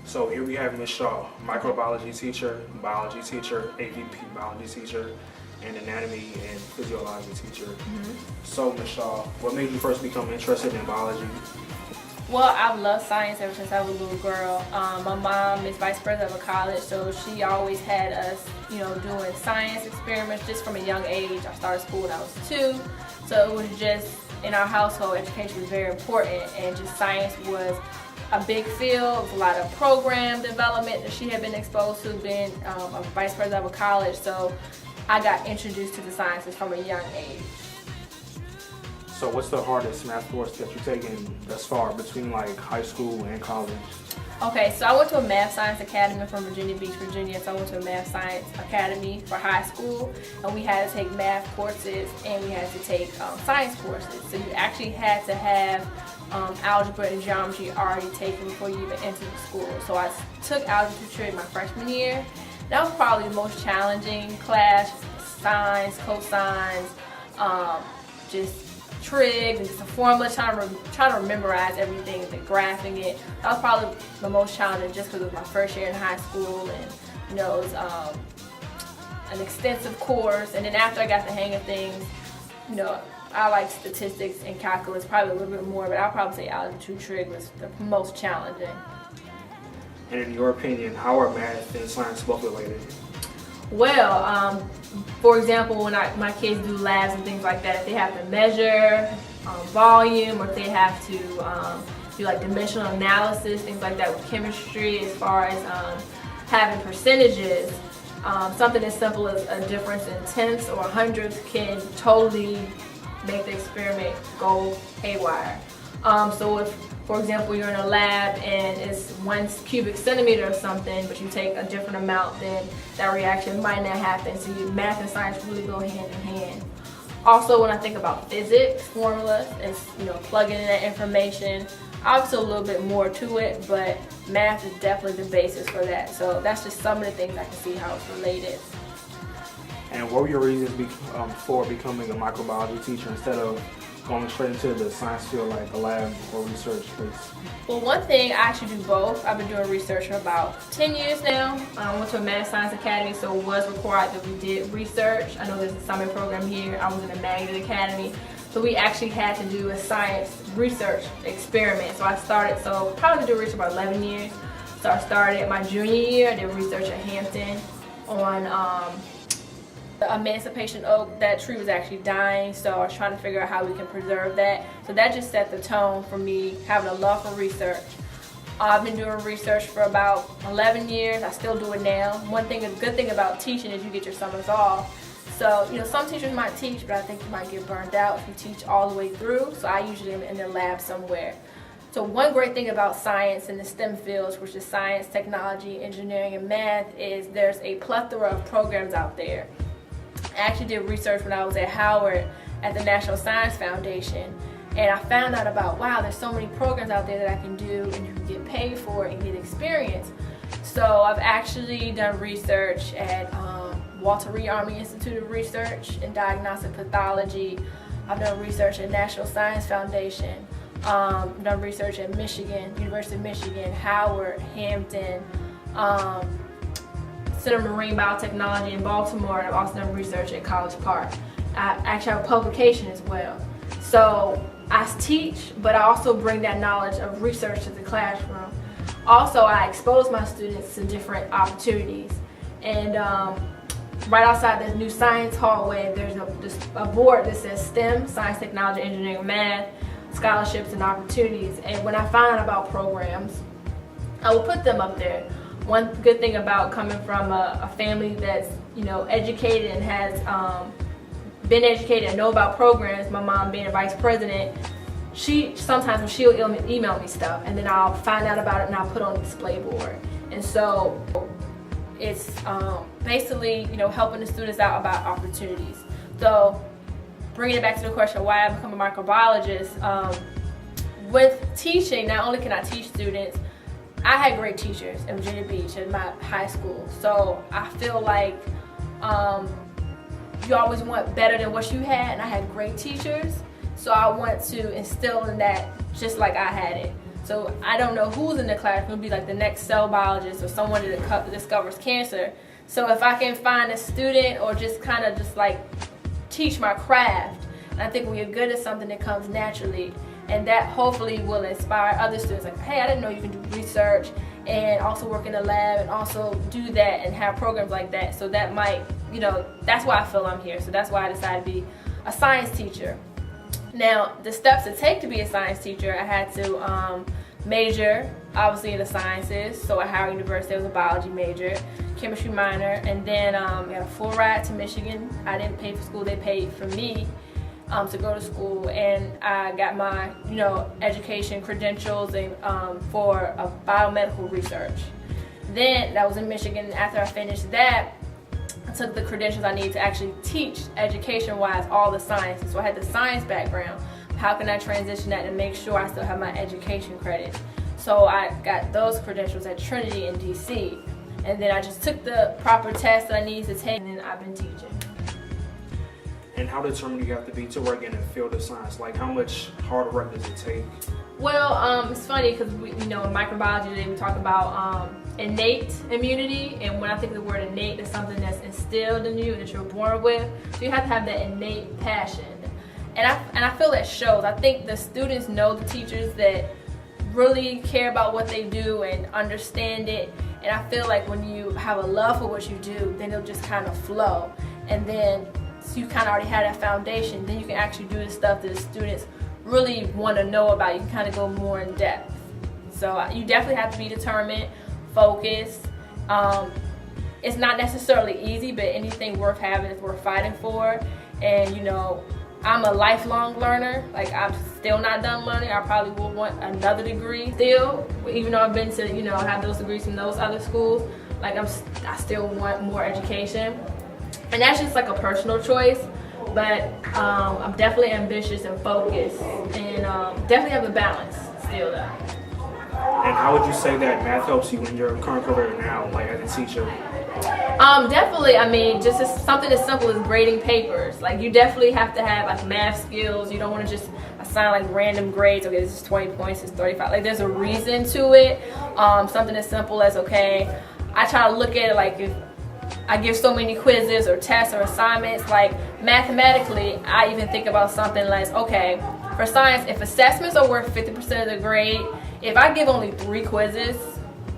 So here we have Ms. Shaw, microbiology teacher, biology teacher, AVP biology teacher, and anatomy and physiology teacher. So Ms. Shaw, what made you first become interested in biology? Well, I've loved science ever since I was a little girl. My mom is vice president of a college, so she always had us, doing science experiments just from a young age. I started school when I was 2, so it was just, in our household, education was very important, and just science was a big field, with a lot of program development that she had been exposed to, being a vice president of a college, so I got introduced to the sciences from a young age. So what's the hardest math course that you've taken thus far between like high school and college? Okay, so I went to a math science academy from Virginia Beach, Virginia. So I went to a math science academy for high school, and we had to take math courses and we had to take science courses. So you actually had to have algebra and geometry already taken before you even entered the school. So I took algebra trig my freshman year. That was probably the most challenging class: sines, cosines, just trig, and just a formula, trying to memorize everything, and then graphing it. That was probably the most challenging, just because it was my first year in high school, and it was an extensive course. And then after I got the hang of things, I like statistics and calculus probably a little bit more, but I'll probably say algebra trig was the most challenging. And in your opinion, how are math and science both related? Well, for example, when my kids do labs and things like that, if they have to measure volume, or if they have to do like dimensional analysis, things like that with chemistry, as far as having percentages, something as simple as a difference in tenths or hundredths can totally make the experiment go haywire. So if, for example, you're in a lab and it's 1 cubic centimeter or something, but you take a different amount, then that reaction might not happen. So math and science really go hand in hand. Also, when I think about physics formulas, it's plugging in that information. Obviously, a little bit more to it, but math is definitely the basis for that. So that's just some of the things I can see how it's related. And what were your reasons for becoming a microbiology teacher instead of going straight into the science field, like a lab or research place? Well, one thing, I actually do both. I've been doing research for about 10 years now. I went to a math science academy, so it was required that we did research. I know there's a summer program here. I was in a magnet academy, so we actually had to do a science research experiment. So probably been doing research about 11 years. So I started my junior year. I did research at Hampton on the emancipation oak. That tree was actually dying, so I was trying to figure out how we can preserve that. So that just set the tone for me having a love for research. I've been doing research for about 11 years. I still do it now. A good thing about teaching is you get your summers off. So, some teachers might teach, but I think you might get burned out if you teach all the way through. So I usually am in the lab somewhere. So one great thing about science and the STEM fields, which is science, technology, engineering, and math, is there's a plethora of programs out there. I actually did research when I was at Howard at the National Science Foundation, and I found out about, wow, there's so many programs out there that I can do, and you can get paid for it and get experience. So I've actually done research at Walter Reed Army Institute of Research in diagnostic pathology. I've done research at National Science Foundation. I've done research at Michigan, University of Michigan, Howard, Hampton, Center for Marine Biotechnology in Baltimore, and I've also done research at College Park. I actually have a publication as well. So I teach, but I also bring that knowledge of research to the classroom. Also, I expose my students to different opportunities. And right outside this new science hallway, there's a board that says STEM, Science, Technology, Engineering, Math, Scholarships and Opportunities. And when I find out about programs, I will put them up there. One good thing about coming from a family that's educated and has been educated and know about programs, my mom being a vice president, sometimes she'll email me stuff, and then I'll find out about it and I'll put on the display board. And so it's basically helping the students out about opportunities. So bringing it back to the question why I become a microbiologist, with teaching, not only can I teach students, I had great teachers in Virginia Beach at my high school, so I feel like you always want better than what you had, and I had great teachers, so I want to instill in that just like I had it. So I don't know who's in the class. It'll be like the next cell biologist or someone that discovers cancer. So if I can find a student or just kind of just like teach my craft, and I think when you're good at something, it comes naturally. And that hopefully will inspire other students like, hey, I didn't know you can do research and also work in the lab and also do that and have programs like that. So that might, you know, that's why I feel I'm here. So that's why I decided to be a science teacher. Now, the steps to take to be a science teacher, I had to major, obviously, in the sciences. So at Howard University, I was a biology major, chemistry minor, and then I got a full ride to Michigan. I didn't pay for school, they paid for me to go to school, and I got my, you know, education credentials and for biomedical research. Then that was in Michigan. After I finished that, I took the credentials I needed to actually teach education-wise all the sciences. So I had the science background. How can I transition that and make sure I still have my education credits? So I got those credentials at Trinity in DC, and then I just took the proper tests that I needed to take, and then I've been teaching. And how determined do you have to be to work in the field of science? Like, how much hard work does it take? Well, it's funny because in microbiology today we talk about innate immunity, and when I think of the word innate, it's something that's instilled in you that you're born with. So you have to have that innate passion, and I feel that shows. I think the students know the teachers that really care about what they do and understand it, and I feel like when you have a love for what you do, then it'll just kind of flow, and then so you kind of already have that foundation. Then you can actually do the stuff that the students really want to know about. You can kind of go more in depth. So you definitely have to be determined, focused. It's not necessarily easy, but anything worth having is worth fighting for. And you know, I'm a lifelong learner. Like, I'm still not done learning. I probably will want another degree still, even though I've been to, you know, have those degrees from those other schools. Like, I still want more education. And that's just like a personal choice, but I'm definitely ambitious and focused, and definitely have a balance still though. And how would you say that math helps you in your current career now, like as a teacher? Definitely, I mean, just something as simple as grading papers. Like, you definitely have to have like math skills. You don't want to just assign like random grades. Okay, this is 20 points, this is 35. Like, there's a reason to it. Something as simple as, okay, I try to look at it like if I give so many quizzes or tests or assignments, like mathematically, I even think about something like, okay, for science, if assessments are worth 50% of the grade, if I give only 3 quizzes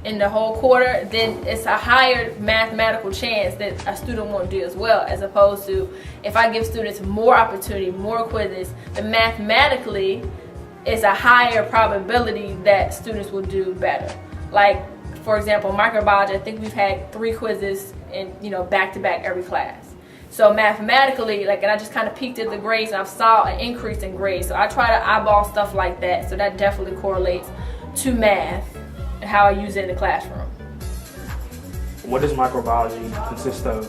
in the whole quarter, then it's a higher mathematical chance that a student won't do as well, as opposed to if I give students more opportunity, more quizzes, then mathematically it's a higher probability that students will do better. Like, for example, microbiology, I think we've had 3 quizzes in, you know, back to back every class. So mathematically, like, and I just kind of peeked at the grades and I saw an increase in grades. So I try to eyeball stuff like that. So that definitely correlates to math and how I use it in the classroom. What does microbiology consist of?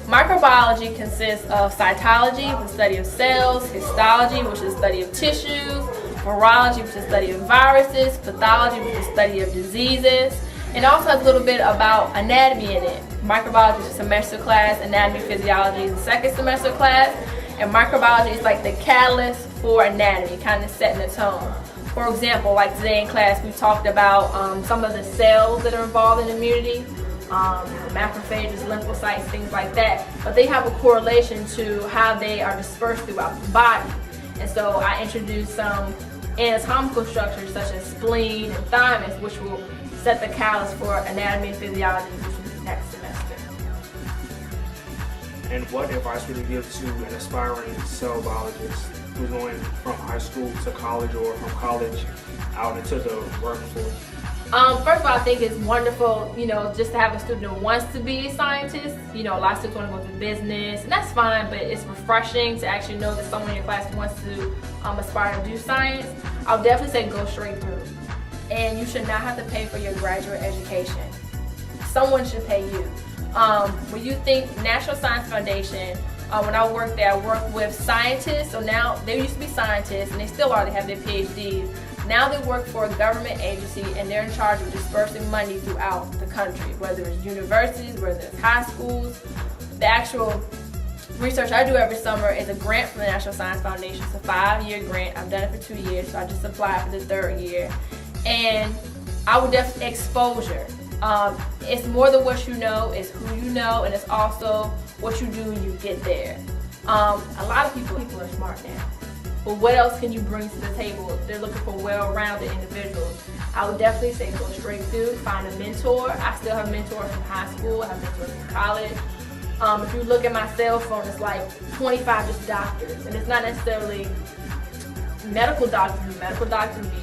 Microbiology consists of cytology, the study of cells, histology, which is the study of tissues, virology, which is the study of viruses, pathology, which is the study of diseases. It also has a little bit about anatomy in it. Microbiology is a semester class, anatomy physiology is a second semester class, and microbiology is like the catalyst for anatomy, kind of setting the tone. For example, like today in class, we talked about some of the cells that are involved in immunity, macrophages, lymphocytes, things like that, but they have a correlation to how they are dispersed throughout the body. And so I introduced some anatomical structures such as spleen and thymus, which will set the catalyst for anatomy and physiology, which is next semester. And what advice would you give to an aspiring cell biologist who's going from high school to college or from college out into the workforce? First of all, I think it's wonderful, you know, just to have a student who wants to be a scientist. You know, a lot of students want to go into business, and that's fine, but it's refreshing to actually know that someone in your class wants to aspire to do science. I would definitely say go straight through. And you should not have to pay for your graduate education. Someone should pay you. When you think National Science Foundation, when I worked there, I worked with scientists. So now, they used to be scientists, and they still are, they have their PhDs. Now they work for a government agency, and they're in charge of dispersing money throughout the country, whether it's universities, whether it's high schools. The actual research I do every summer is a grant from the National Science Foundation. It's a 5-year grant. I've done it for 2 years, so I just applied for the 3rd year. And I would definitely exposure. It's more than what you know, it's who you know, and it's also what you do when you get there. A lot of people are smart now, but what else can you bring to the table? They're looking for well-rounded individuals. I would definitely say go straight through, find a mentor. I still have mentors from high school, I have mentors from college. If you look at my cell phone, it's like 25 just doctors, and it's not necessarily medical doctors. Medical doctors be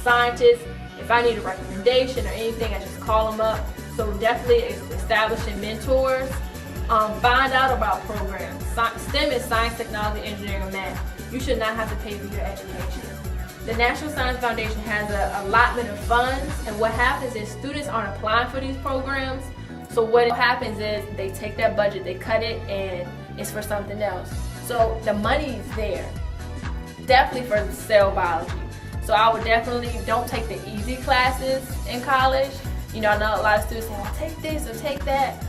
scientists. If I need a recommendation or anything, I just call them up. So definitely establishing mentors. Find out about programs. STEM is science, technology, engineering, and math. You should not have to pay for your education. The National Science Foundation has a allotment of funds, and what happens is students aren't applying for these programs. So what happens is they take that budget, they cut it, and it's for something else. So the money is there, definitely for cell biology. So I would definitely don't take the easy classes in college. You know, I know a lot of students say, "Well, take this or take that."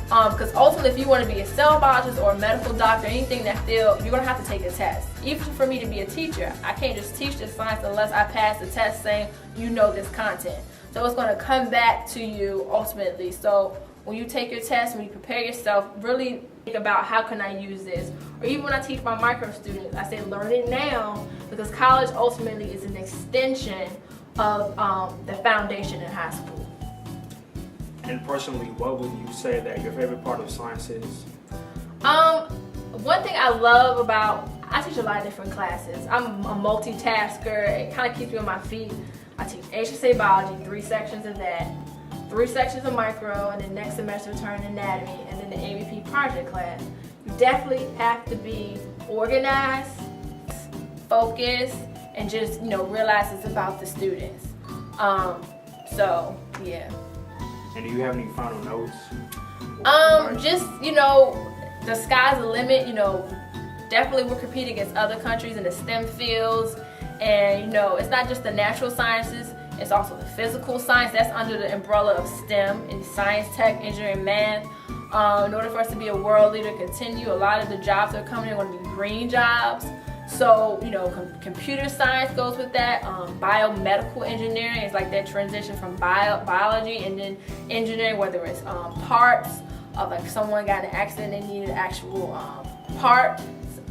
Because ultimately, if you want to be a cell biologist or a medical doctor, anything in that field, you're going to have to take a test. Even for me to be a teacher, I can't just teach this science unless I pass the test saying you know this content. So it's going to come back to you ultimately. So when you take your test, when you prepare yourself, really think about how can I use this. Or even when I teach my micro students, I say learn it now, because college ultimately is an extension of the foundation in high school. And personally, what would you say that your favorite part of science is? One thing I love about, I teach a lot of different classes. I'm a multitasker. It kind of keeps me on my feet. I teach HSA biology, 3 sections of that, 3 sections of micro, and then next semester turn anatomy, and then the AVP project class. You definitely have to be organized, focused, and just, you know, realize it's about the students. So yeah. And do you have any final notes? Just, you know, the sky's the limit. You know, definitely we're competing against other countries in the STEM fields, and you know, it's not just the natural sciences, it's also the physical science. That's under the umbrella of STEM, in science, tech, engineering, math. In order for us to be a world leader, continue, a lot of the jobs that are coming in are going to be green jobs. So, you know, computer science goes with that. Biomedical engineering is like that transition from biology and then engineering, whether it's parts of, like, someone got in an accident and needed an actual part.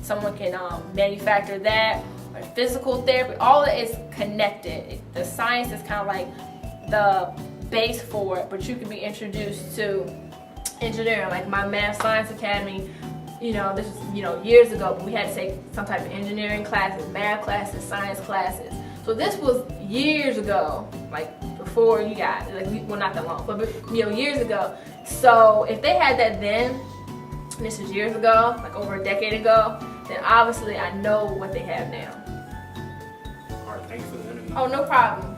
Someone can manufacture that. Or physical therapy. All of it is connected. The science is kind of like the base for it, but you can be introduced to engineering. Like my math science academy, you know, this was, you know, years ago, but we had to take some type of engineering classes, math classes, science classes. So this was years ago, like before you got, like, well, not that long, but you know, years ago. So if they had that then, and this is years ago, like over a decade ago, then obviously I know what they have now. All right, thank you for the interview. Oh, no problem.